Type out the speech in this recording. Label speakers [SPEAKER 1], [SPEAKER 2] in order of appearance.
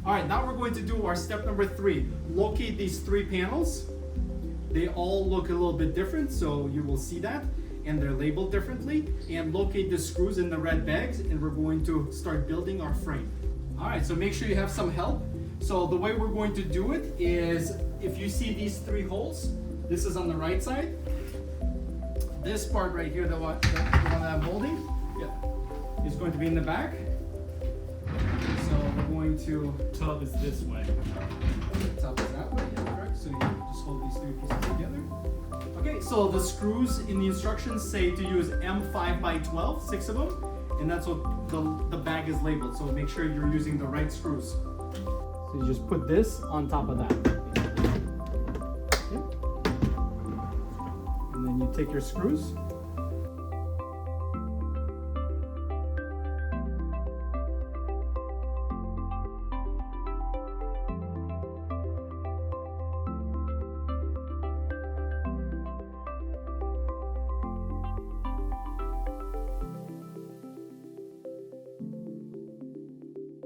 [SPEAKER 1] All right, now we're going to do our step number 3. Locate these 3 panels. They all look a little bit different, so you will see that, and they're labeled differently. And locate the screws in the red bags, and we're going to start building our frame. All right, so make sure you have some help. So the way we're going to do it is, if you see these 3 holes, this is on the right side. This part right here, the one that I'm holding, is going to be in the back. So we're going to...
[SPEAKER 2] Tub is this way.
[SPEAKER 1] The top is that way, correct? So you just hold these 3 pieces together. Okay, so the screws in the instructions say to use M5 by 12, 6 of them, and that's what the bag is labeled. So make sure you're using the right screws. So you just put this on top of that. Okay. And then you take your screws.